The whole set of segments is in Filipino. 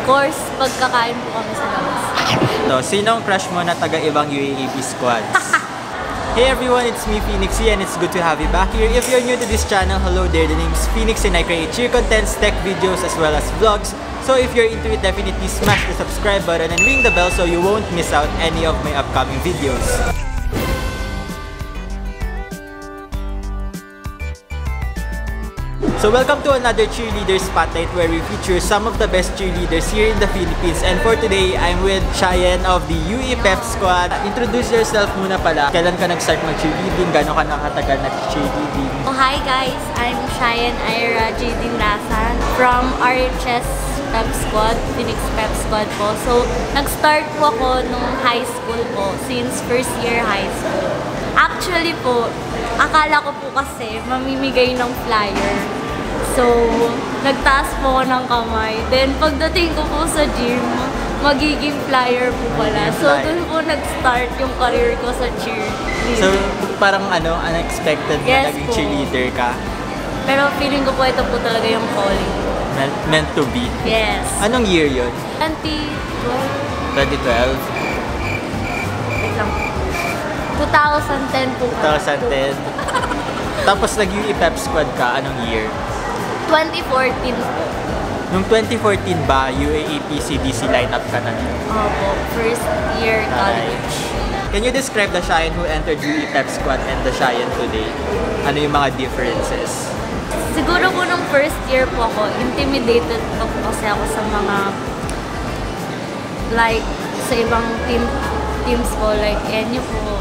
course, pagkakain po kami sa labas. So, sino ang crush mo na taga-ibang UAAP squads? Hey everyone, it's me, Phoenix, and it's good to have you back here. If you're new to this channel, hello there, the name is Phoenix and I create cheer contents, tech videos, as well as vlogs. So if you're into it, definitely smash the subscribe button and ring the bell so you won't miss out any of my upcoming videos. So welcome to another Cheerleader Spotlight where we feature some of the best cheerleaders here in the Philippines. And for today, I'm with Cheyenne of the UE Pep Squad. Introduce yourself muna pala. Kailan ka nag-start mag-cheerleading? Gano'n ka nakatagal nag-cheerleading? Oh, hi guys! I'm Cheyenne Ira J. Dinrasan from RHS Pep Squad, Phoenix Pep Squad po. So, nag-start po ako nung high school po, since first year high school. Actually po, akala ko po kasi mamimigay ng flyer. So, nagtaas po ako ng kamay. Then, pagdating ko po sa gym, magiging flyer po pala. So, dun po nag-start yung career ko sa cheerleading. So, parang unexpected na naging cheerleader ka? Pero feeling ko po ito po talaga yung calling. Meant to be? Yes. Anong year yun? 2012. 2012? Wait lang. 2010 po. 2010. Tapos nag-UE Pep Squad ka, anong year? 2014 po. Nung 2014 ba, UAAP CDC lineup ka na? Opo, first year college. Can you describe the Cheyenne who entered UE Pep Squad and the Cheyenne today? Ano yung mga differences? Siguro po nung first year po ako, intimidated po kasi ako sa mga like sa ibang teams po, like NU po,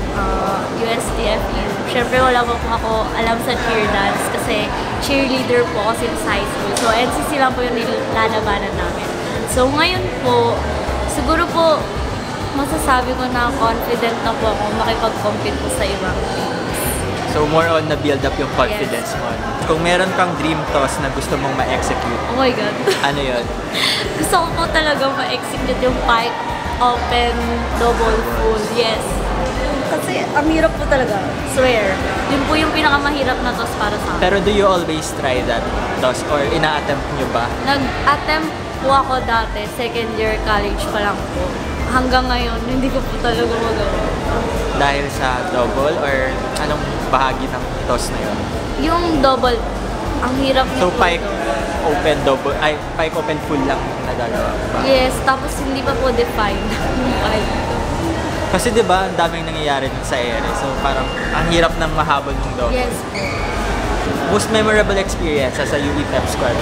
USTFU. Siyempre wala po ako alam sa cheer dance kasi cheerleader po ako since high school. So NCC lang po yung nilalabanan namin. So ngayon po, siguro po masasabi ko na confident na po ako makipag-compete po sa ibang teams. So more on na build up yung confidence mo. Kung meron kang dream toss na gusto mong ma-execute. Oh my God. Ano yun? Gusto ko po talaga ma-execute yung pike, open, double, full. Yes. Kasi ang hirap po talaga. Swear. Yun po yung pinakamahirap na toss para sa akin. Pero do you always try that toss or ina-attempt nyo ba? Nag-attempt po ako dati, second year college pa lang po. Hanggang ngayon, hindi ko po talaga magawa. Dahil sa double or anong bahagi ng toss na yun? Yung double, ang hirap niya so, po. pike open double, ay pike open full lang nagagawa ba? Yes, tapos hindi pa po defined yung pike. Kasi 'di ba, ang daming nangyayari dun sa ere. So parang ang hirap nang mahabol ng double. Yes po. Most memorable experience sa UE Pep Squad?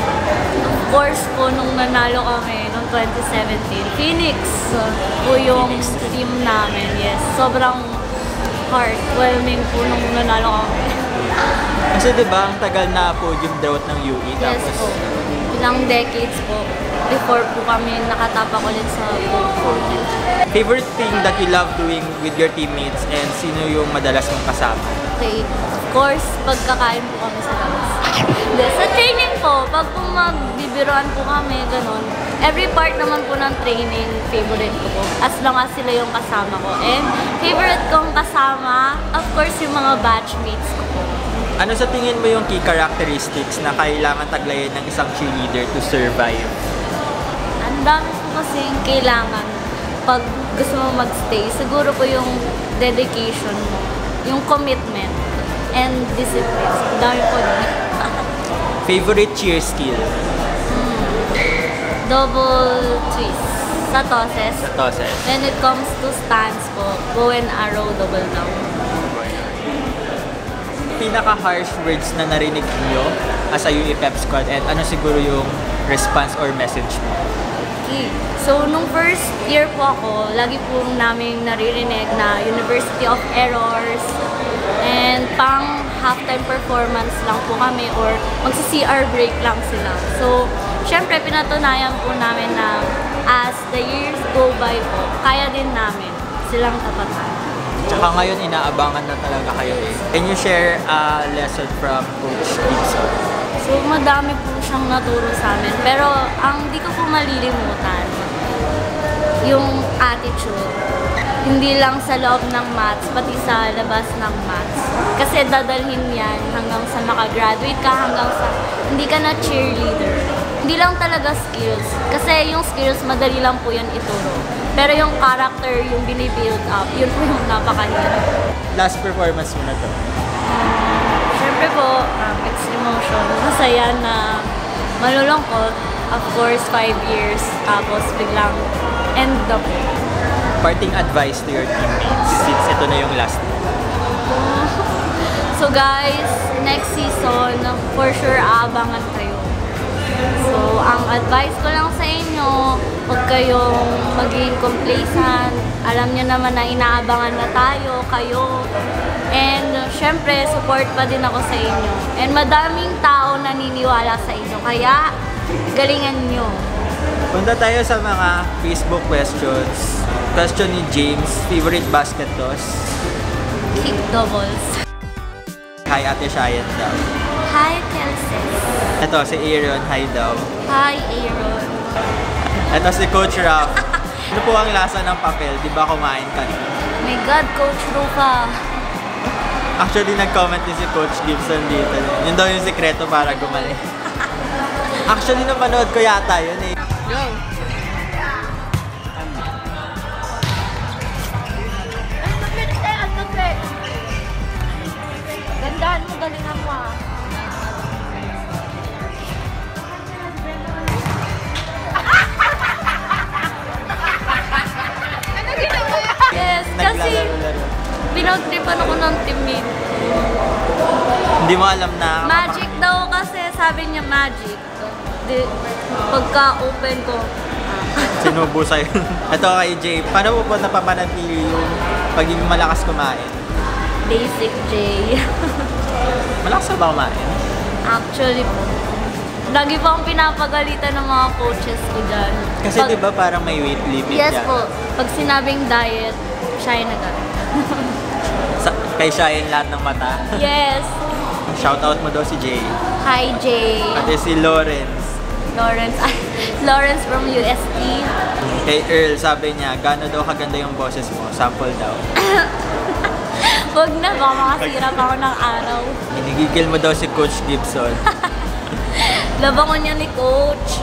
Of course po, nung nanalo kami noong 2017, Phoenix po yung team namin. Yes, sobrang heartwarming po nung nanalo kami. Kasi 'di ba, ang tagal na podium drought ng UE. Yes tapos po. Ilang decades po before po kami nakatapak ulit sa podium. Favorite thing that you love doing with your teammates and sino yung madalas mong kasama? Okay, of course, pagkakain po kami sa labas. Sa training po, pag po magbibiroan po kami, ganun, every part naman po ng training, favorite ko po. As long as sila yung kasama ko. And favorite kong kasama, of course, yung mga batchmates ko po. Ano sa tingin mo yung key characteristics na kailangan taglayin ng isang cheerleader to survive? Ang dami po kasi kailangan pag gusto mo magstay. Siguro po yung dedication mo, yung commitment, and discipline. Ang dami po na. Favorite cheer skill? Double twist. Sa tosses. Sa tosses. When it comes to stance po, bow and arrow, double down. Pinaka-harsh words na narinig niyo as a UE Pep Squad and ano siguro yung response or message mo? Okay. So, nung first year po ako, lagi po namin naririnig na University of Errors and pang halftime performance lang po kami or magsi-CR break lang sila. So, syempre, pinatunayan po namin na as the years go by po, kaya din namin silang tapatan. Tsaka ngayon, inaabangan na talaga kayo eh. Can you share a lesson from Coach Dixon? So, madami po siyang naturo sa amin. Pero, ang di ko po malilimutan, yung attitude. Hindi lang sa loob ng mats, pati sa labas ng mats. Kasi dadalhin yan hanggang sa makagraduate ka, hanggang sa hindi ka na cheerleader. Hindi lang talaga skills. Kasi yung skills, madali lang po yan ituro. Pero yung character, yung binibuild up, yun po yung napakahirap. Last performance mo na to. Siyempre po, mixed emotion. Masaya na malulungkot. Of course, 5 years. Tapos biglang end na po. Parting advice to your teammates since ito na yung last. So guys, next season, for sure, aabangan kayo. So, ang advice ko lang sa inyo, huwag kayong maging complacent. Alam nyo naman na inaabangan na tayo, kayo. And, syempre, support pa din ako sa inyo. And madaming tao naniniwala sa inyo. Kaya, galingan nyo. Punta tayo sa mga Facebook questions. Question ni James, favorite basket toss? Kick doubles. Hi, Ate Shayan daw. Hi, Kelsey. Ito, si Aaron, hi daw. Hi, Aaron. Ito si Coach Raf. Ano po ang lasa ng papel? Di ba kumain ka? My God, Coach Rufa. Actually, nag-comment din si Coach Gibson dito. Yun daw yung sikreto para gumaling. Actually, napanood ko yata yun eh. Go! Gandaan mo, galingan mo ah. Yes, kasi pinag-tripan ako ng teammate. Hindi mo alam na... Magic daw kasi, sabi niya magic. Pagka-open ko, Sinubo sa'yo. Ito kay Jay, paano mo po napapanatili yung pagiging malakas kumain? basic J. Malakas ba kumain? Actually po. Lagi po akong pinapagalitan ng mga coaches ko dyan. Kasi di ba parang may weight limit Yes yan? po. Pag sinabing diet, siya na agad. Kay Shayan lahat ng mata. Yes. Shoutout mo daw si Jay. Hi, Jay. At si Lawrence. Lawrence from UST. Kay Earl, sabi niya, gaano daw kaganda yung boses mo? Sample daw. Huwag na, baka makasira pa ako ng araw. Inigigil mo daw si Coach Gibson. Labangon niya ni Coach.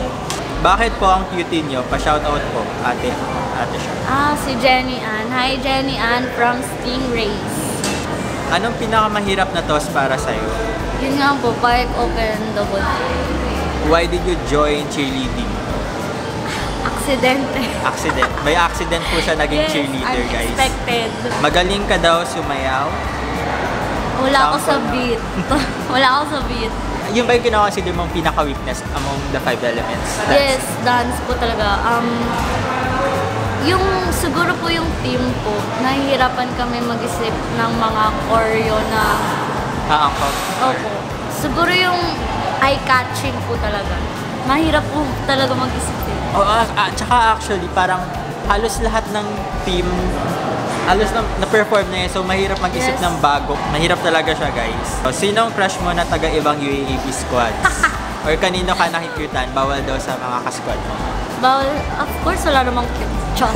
Bakit po ang cutie niyo? Pa-shoutout po, ate siya. Si Jenny Ann. Hi, Jenny Ann from Stingrays. Anong pinakamahirap na toss para sa'yo? Yun nga po, bike open double. Why did you join cheerleading? Aksidente. Accident. By accident po siya naging Yes, cheerleader, guys. unexpected. Magaling ka daw sumayaw. Wala ako sa Sample. beat. Wala ako sa beat. Yung ba yung kinakonsider mong pinaka-weakness among the 5 elements? Yes, dance po talaga. Yung siguro po yung team po, nahihirapan kami mag-isip ng mga choreo na Angkop. opo. Siguro yung eye-catching po talaga. Mahirap po talaga mag-isip eh. Tsaka actually, parang halos lahat ng team, halos na-perform na yun. So, mahirap mag-isip Yes. ng bago. Mahirap talaga siya, guys. So, sino ang crush mo na taga-ibang UAAP squads? Or kanino ka nakikyutan? Bawal daw sa mga ka-squad mo. Bawal, of course, wala namang cute. Chos.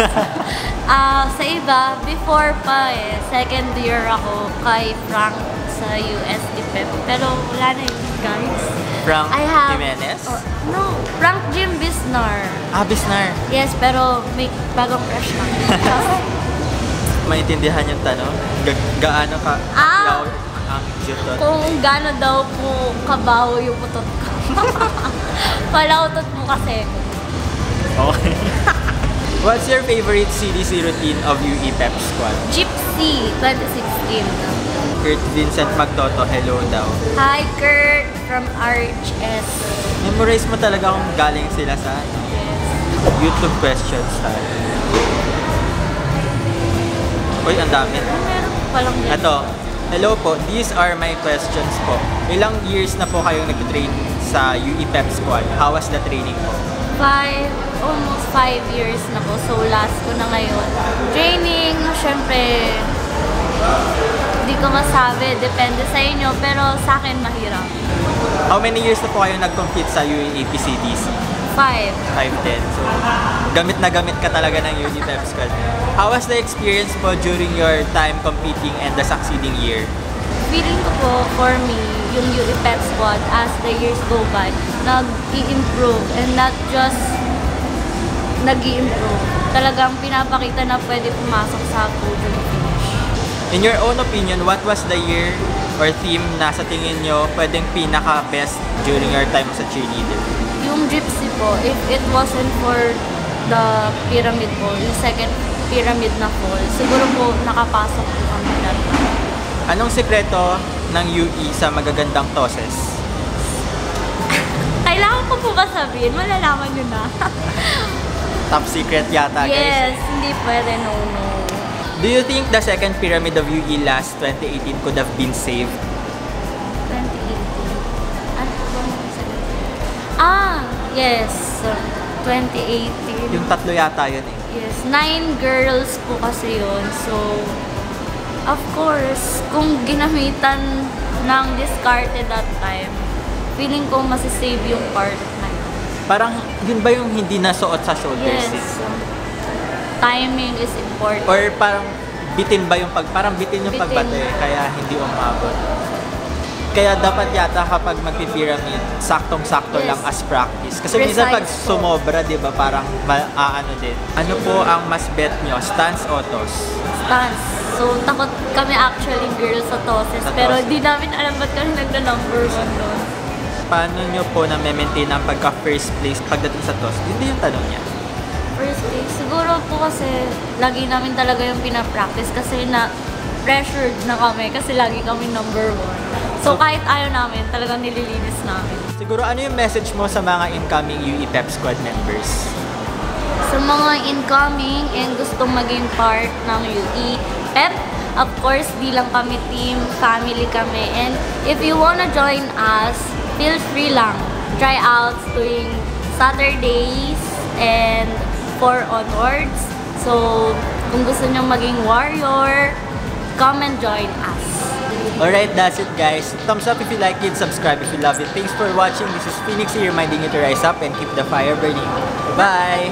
Sa iba, before pa second year ako kay Frank sa UST Pep. Pero wala na yun, guys. Frank I have... Jimenez? No, Frank Jim Bisnar. Bisnar. Yes, pero may bagong crush na. Maintindihan yung tanong? Gaano ka yaw ang jutot? Kung gaano daw po kabaho yung utot ko. Palautot mo kasi. Okay. What's your favorite CDC routine of UE Pep Squad? Gypsy 2016. Kurt Vincent Magtoto, hello daw. Hi, Kurt from RHS. Memorize mo talaga kung galing sila sa YouTube questions tayo. Uy, ang dami. Meron pa lang yan. Ito, hello po, these are my questions po. Ilang years na po kayong nag-train sa UE Pep Squad? How was the training po? Almost 5 years na po. So, last ko na ngayon. Training, syempre, hindi ko masabi. Depende sa inyo. Pero sa akin, mahirap. How many years na po kayong nag-compete sa UAAP CDC? 5. 5 din. So, gamit na gamit ka talaga ng UE Pep Squad. How was the experience po during your time competing and the succeeding year? Feeling ko po, for me, yung UE Pep Squad, as the years go by, nag-i-improve and not just nag-i-improve. Talagang pinapakita na pwede pumasok sa podium finish. In your own opinion, what was the year or theme na sa tingin nyo pwedeng pinaka-best during your time as a cheerleader? Yung gypsy po, if it wasn't for the pyramid po, yung second pyramid na fall, siguro po nakapasok po kami that time. Anong sekreto ng UE sa magagandang toses? Kailangan ko po ba sabihin? Malalaman nyo na. Top secret yata, guys. Yes, hindi pwede, no. Do you think the second pyramid of UE last 2018 could have been saved? 2018. Ano po yung second? Yes. 2018. Yung tatlo yata yun eh. Yes, 9 girls po kasi yun. So, of course, kung ginamitan ng discarded that time, feeling ko masisave yung part na yun. Parang yun ba yung hindi nasuot sa shoulders? Yes. Timing is important. Or parang bitin ba yung parang bitin yung Bitin. pagbato eh, kaya hindi umabot. Kaya dapat yata kapag magpi-pyramid, saktong-sakto Yes. lang as practice. Kasi minsan pag Precise po. sumobra, di ba, parang ano din. Ano po ang mas bet nyo? Stance o toss? Stance. So, takot kami actually girls sa tosses. Sa Pero tosses. di namin alam ba't kami nagna-number 1 doon. Paano nyo po na-maintain ang pagka-first place pagdating sa toss? Hindi yung tanong niya. First day, siguro po kasi lagi namin talaga yung pinapractice kasi na pressured na kami kasi lagi kami number 1. So kahit ayaw namin, talagang nililinis namin. Siguro ano yung message mo sa mga incoming UE Pep Squad members? Sa mga incoming and gustong maging part ng UE Pep, of course, di lang kami team, family kami. And if you wanna join us, feel free lang. Tryouts tuwing Saturdays and 4 onwards. So, kung gusto nyo maging warrior, come and join us. Alright, that's it guys. Thumbs up if you like it, subscribe if you love it. Thanks for watching. This is Phoenix here reminding you to rise up and keep the fire burning. Bye!